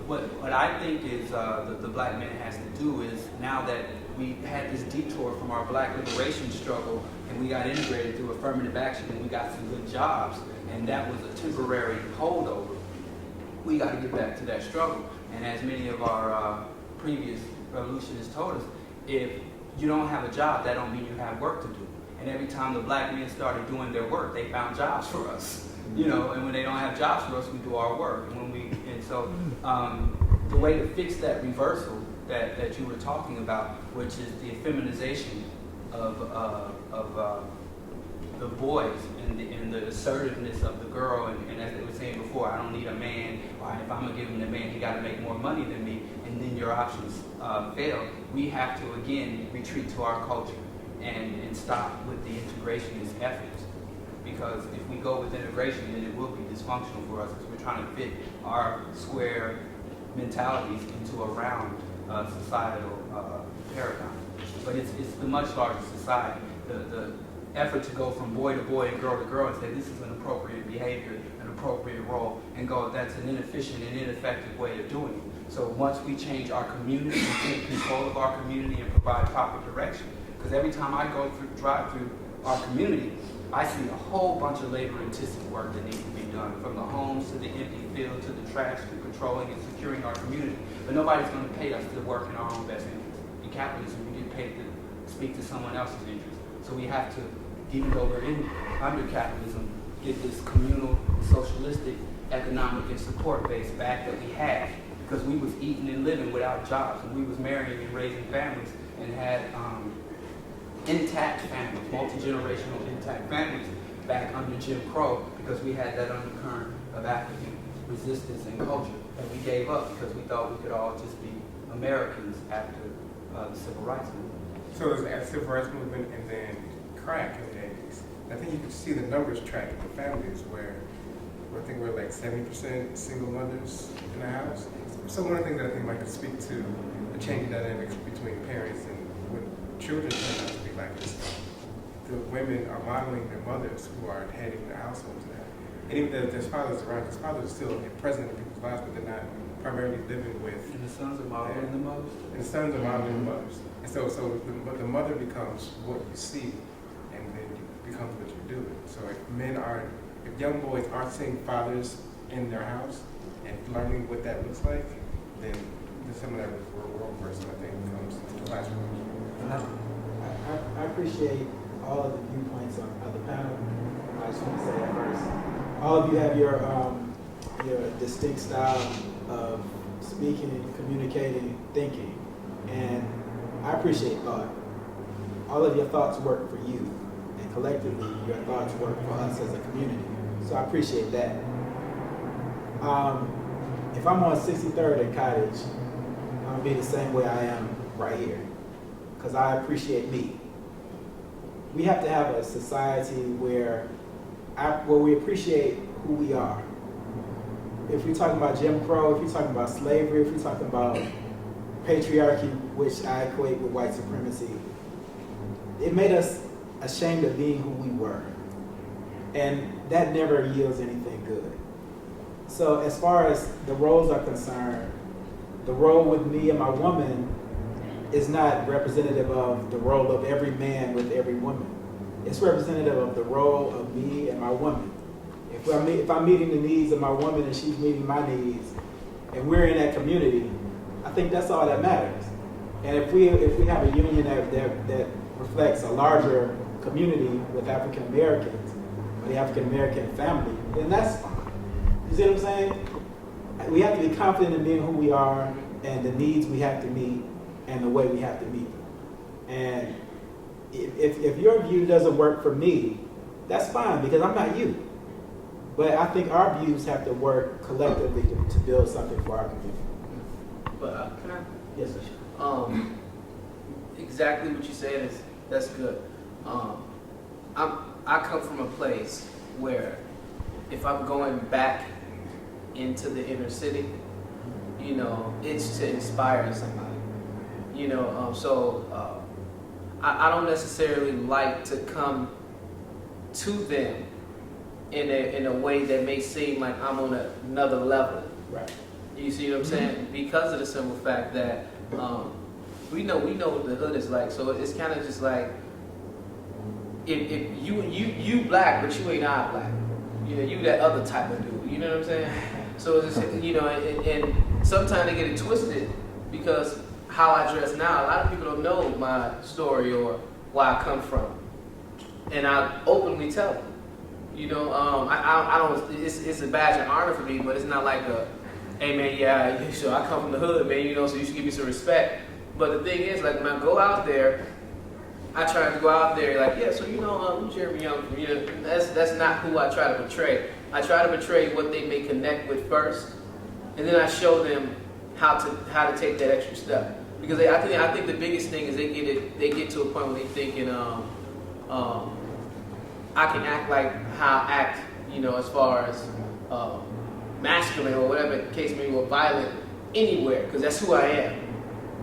what I think is the black man has to do is, now that we had this detour from our black liberation struggle and we got integrated through affirmative action and we got some good jobs, and that was a temporary holdover, we got to get back to that struggle. And as many of our previous revolutionists told us, if you don't have a job, that don't mean you have work to do. And every time the black men started doing their work, they found jobs for us. And when they don't have jobs for us, we do our work. And so the way to fix that reversal that you were talking about, which is the effeminization of the boys and the assertiveness of the girl, and as they were saying before, I don't need a man, or if I'm gonna give him the man, he gotta make more money than me, and then your options fail. We have to again retreat to our culture and stop with the integrationist efforts. Because if we go with integration, then it will be dysfunctional for us, because we're trying to fit our square mentalities into a round societal paradigm. But it's the much larger society. The effort to go from boy to boy and girl to girl and say this is an appropriate behavior, an appropriate role and go, that's an inefficient and ineffective way of doing it. So once we change our community and take control of our community and provide proper direction, because every time I drive through our community, I see a whole bunch of labor-intensive work that needs to be done, from the homes to the empty field to the trash to patrolling and securing our community. But nobody's going to pay us to work in our own best interest. In capitalism, we get paid to speak to someone else's interest. So we have to, even though we're under capitalism, get this communal, socialistic, economic, and support base back that we had, because we was eating and living without jobs, and we was marrying and raising families and had intact families, multi-generational intact families back under Jim Crow, because we had that undercurrent of African resistance and culture that we gave up because we thought we could all just be Americans after the Civil Rights Movement. So it was the Civil Rights Movement and then crack in the 80s. I think you can see the numbers tracking the families where I think we're like 70% single mothers in the house. So one of the things that I think might could speak to the changing dynamics between parents and when children turn out to be like this, the women are modeling their mothers who are heading the households now. And even though there's fathers around, because fathers are still present in people's lives, but they're not primarily living with. And the sons are modeling the mothers. And the sons are modeling the mothers. And so the mother becomes what you see, and then it becomes what you do. So if young boys aren't seeing fathers in their house and learning what that looks like, then some of that role reversal, I think, comes into the classroom. I appreciate all of the viewpoints of the panel. I just want to say that first. All of you have your distinct style of speaking, communicating, thinking, and I appreciate thought. All of your thoughts work for you, and collectively, your thoughts work for us as a community. So I appreciate that. If I'm on 63rd and Cottage, I'm gonna be the same way I am right here, because I appreciate me. We have to have a society where we appreciate who we are. If we're talking about Jim Crow, if you're talking about slavery, if you're talking about patriarchy, which I equate with white supremacy, it made us ashamed of being who we were. And that never yields anything good. So as far as the roles are concerned, the role with me and my woman is not representative of the role of every man with every woman. It's representative of the role of me and my woman. If I'm meeting the needs of my woman and she's meeting my needs, and we're in that community, I think that's all that matters. And if we have a union that reflects a larger community with African Americans, or the African American family, then that's fine. You see what I'm saying? We have to be confident in being who we are and the needs we have to meet and the way we have to meet them. And if your view doesn't work for me, that's fine, because I'm not you. But I think our views have to work collectively to build something for our community. But can I? Yes, sir. Exactly what you said that's good. I come from a place where if I'm going back into the inner city, it's to inspire somebody. I don't necessarily like to come to them in a way that may seem like I'm on another level. Right. You see what I'm saying? Because of the simple fact that we know what the hood is like. So it's kind of just like if you black, but you ain't our black. You that other type of dude. You know what I'm saying? So it's just, and sometimes they get it twisted because how I dress now. A lot of people don't know my story or where I come from, and I openly tell them. I don't. It's a badge of honor for me, but it's not like hey man, yeah, so I come from the hood, man. So you should give me some respect. But the thing is, like when I go out there, I try to go out there like, yeah, so I'm Jeremy Young from that's not who I try to portray. I try to portray what they may connect with first, and then I show them how to take that extra step. Because I think the biggest thing is they get to a point where they thinking I can act like how I act, as far as masculine or whatever the case may be, or violent anywhere, because that's who I am.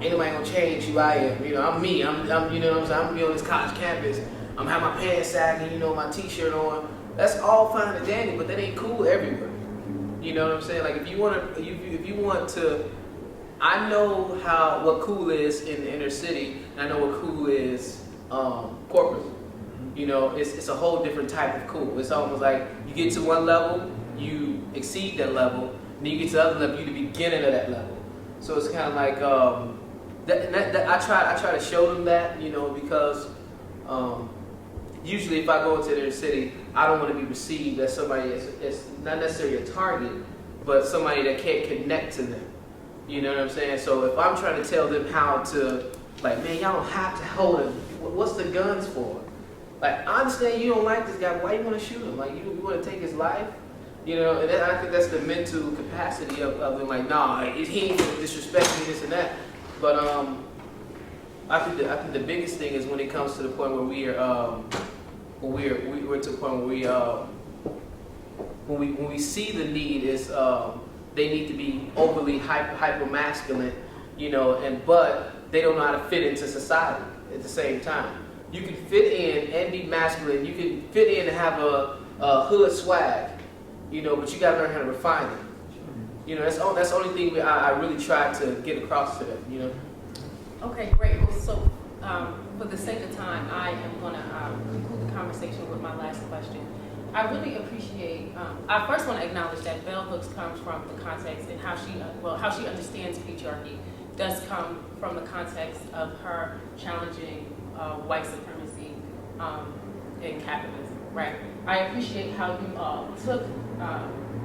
Ain't nobody gonna change who I am. I'm me. I'm you know what I'm saying? I'm gonna be on this college campus. I'm have my pants sagging, my t-shirt on. That's all fine and dandy, but that ain't cool everywhere. You know what I'm saying? Like if you want to, I know what cool is in the inner city, and I know what cool is corporate. You know, it's a whole different type of cool. It's almost like you get to one level, you exceed that level, and then you get to the other level, you're the beginning of that level. So it's kind of like that I try to show them that, you know, because usually if I go into their city, I don't want to be received as somebody that's not necessarily a target, but somebody that can't connect to them. You know what I'm saying? So if I'm trying to tell them how to, like, man, y'all don't have to hold him. What's the guns for? Like, I understand you don't like this guy. Why you want to shoot him? Like, you want to take his life? You know, and I think that's the mental capacity of them. Like, nah, he ain't gonna disrespect me, this and that. But I think the biggest thing is when it comes to the point where we're to the point where when we see the need is they need to be overly hyper masculine, you know, but they don't know how to fit into society at the same time. You can fit in and be masculine. You can fit in and have a hood swag, you know, but you got to learn how to refine it. You know, that's the only thing I really try to get across to them, you know. Okay, great. Well, so for the sake of time, I am going to conclude the conversation with my last question. I really appreciate, I first want to acknowledge that Bell Hooks comes from the context and how she understands patriarchy does come from the context of her challenging white supremacy and capitalism, right? I appreciate how you took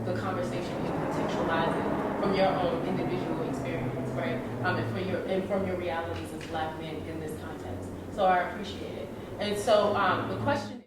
the conversation and contextualized it from your own individual experience, right? And from your realities as Black men in this context. So I appreciate it. And so the question